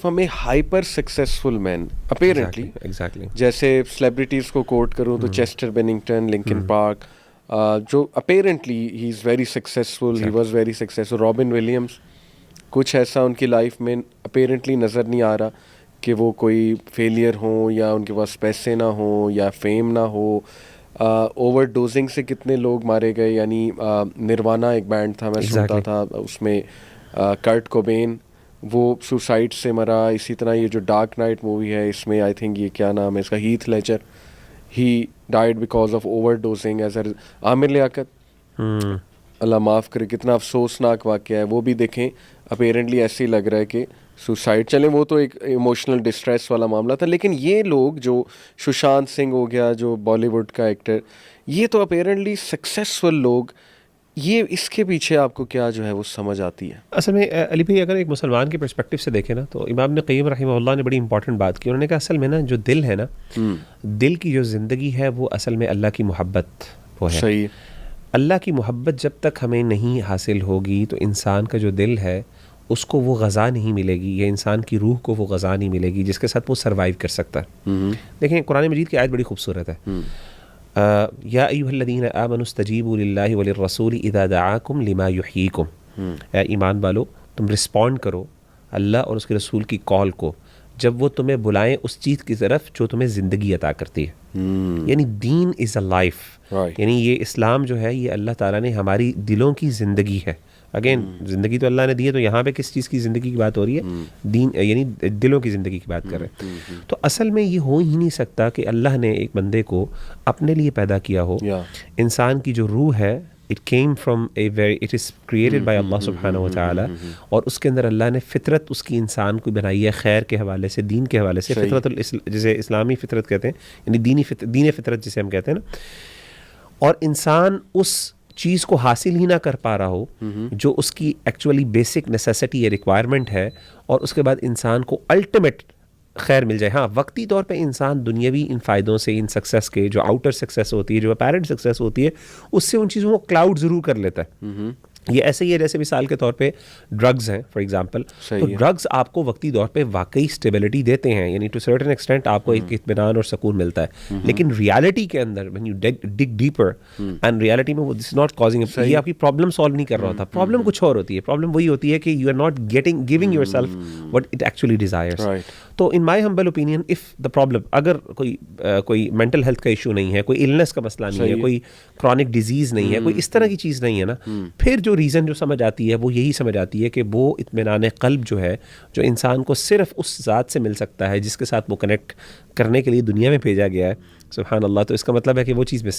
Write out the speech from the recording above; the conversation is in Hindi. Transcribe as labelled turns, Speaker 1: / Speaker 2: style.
Speaker 1: हमें hyper successful man apparently,
Speaker 2: exactly
Speaker 1: जैसे सेलिब्रिटीज़ को कोट करूँ तो चेस्टर बेनिंगटन, लिंकन पार्क, जो apparently he is very successful, he was very successful. Robin Williams, कुछ ऐसा उनकी लाइफ में अपेरेंटली नज़र नहीं आ रहा कि वो कोई फेलियर हो या उनके पास पैसे ना हो या फेम ना हो। ओवर डोजिंग से कितने लोग मारे गए, यानी निर्वाणा एक बैंड था, मैं सुनता था, उसमें कर्ट कोबेन वो सुसाइड से मरा। इसी तरह ये जो डार्क नाइट मूवी है, इसमें आई थिंक ये क्या नाम है इसका, Heath Ledger, he died because of overdosing. As Aamir Liaquat, अल्लाह माफ़ करे, कितना अफसोसनाक वाक़या है वो भी देखें। अपेरेंटली ऐसे ही लग रहा है कि सुसाइड, चले वो तो एक इमोशनल डिस्ट्रेस वाला मामला था, लेकिन ये लोग जो सुशांत सिंह हो गया, जो बॉलीवुड का एक्टर, ये तो अपेरेंटली सक्सेसफुल लोग, ये इसके पीछे आपको क्या जो है वो समझ आती है?
Speaker 2: असल में अली भाई, अगर एक मुसलमान के पर्सपेक्टिव से देखें ना, तो इमाम ने क़य्यिम रहमहुल्लाह ने बड़ी इंपॉर्टेंट बात की। उन्होंने कहा असल में ना जो दिल है ना, दिल की जो ज़िंदगी है वो असल में अल्लाह की मोहब्बत वो है।
Speaker 1: सही।
Speaker 2: अल्लाह की मोहब्बत जब तक हमें नहीं हासिल होगी तो इंसान का जो दिल है उसको वो ग़ज़ा नहीं मिलेगी, या इंसान की रूह को वो ग़ज़ा नहीं मिलेगी जिसके साथ वो सर्वाइव कर सकता है। देखें, कुरान मजीद की आयत बड़ी खूबसूरत है। या अय्युहल्लज़ीना आमनुस्तजीबू लिल्लाहि व लिर्रसूली इज़ा दआकुम लिमा युहयीकुम। या ईमान वालो, तुम रिस्पॉन्ड करो अल्लाह और उसके रसूल की कॉल को जब वो तुम्हें बुलाएं उस चीज़ की तरफ जो तुम्हें ज़िंदगी अता करती है। यानी दीन इज़ अ लाइफ, यानी ये इस्लाम जो है ये अल्लाह ताला ने हमारी दिलों की ज़िंदगी है। अगेन ज़िंदगी तो अल्लाह ने दी है, तो यहाँ पे किस चीज़ की ज़िंदगी की बात हो रही है? दीन, यानी दिलों की ज़िंदगी की बात कर रहे हैं। तो असल में ये हो ही नहीं सकता कि अल्लाह ने एक बंदे को अपने लिए पैदा किया हो। इंसान की जो रूह है, it came from a very, it is created by अल्लाह सुब्हानहू व तआला, और उसके अंदर अल्लाह ने फ़ितरत उसकी इंसान को बनाई है खैर के हवाले से, दीन के हवाले से। फ़ितरत जिसे इस्लामी फ़ितरत कहते हैं, यानी दीन फ़ितरत जिसे हम कहते हैं ना। और इंसान उस चीज़ को हासिल ही ना कर पा रहा हो जो उसकी एक्चुअली बेसिक नेसेसिटी या रिक्वायरमेंट है, और उसके बाद इंसान को अल्टीमेट खैर मिल जाए। हाँ, वक्ती तौर पे इंसान दुनियावी इन फ़ायदों से, इन सक्सेस के, जो आउटर सक्सेस होती है, जो अपेरेंट सक्सेस होती है, उससे उन चीज़ों को क्लाउड ज़रूर कर लेता है। ये ऐसे ही है जैसे मिसाल के तौर पे ड्रग्स हैं फॉर एग्जांपल। तो ड्रग्स आपको वक्ती तौर पे वाकई स्टेबिलिटी देते हैं, यानी टू सर्टेन एक्सटेंट आपको एक इत्मीनान और सुकून मिलता है। लेकिन रियलिटी के अंदर when you dig deeper, and reality में वो दिस नॉट कॉजिंग, ये आपकी प्रॉब्लम सॉल्व नहीं कर रहा होता। प्रॉब्लम कुछ और होती है। प्रॉब्लम वही होती है कि you are not giving yourself what it actually desires. तो in my humble opinion, if the problem, अगर कोई मेंटल हेल्थ का इशू नहीं है, कोई इलनेस का मसला नहीं है, कोई क्रॉनिक डिजीज़ नहीं है, कोई इस तरह की चीज़ नहीं है ना, फिर जो रीज़न जो समझ आती है वो यही समझ आती है कि वो इत्मीनान क़ल्ब जो है, जो इंसान को सिर्फ उस ज़ात से मिल सकता है जिसके साथ वो कनेक्ट करने के लिए दुनिया में भेजा गया है, सुभान अल्लाह। तो इसका मतलब है कि वो चीज़ मिसिंग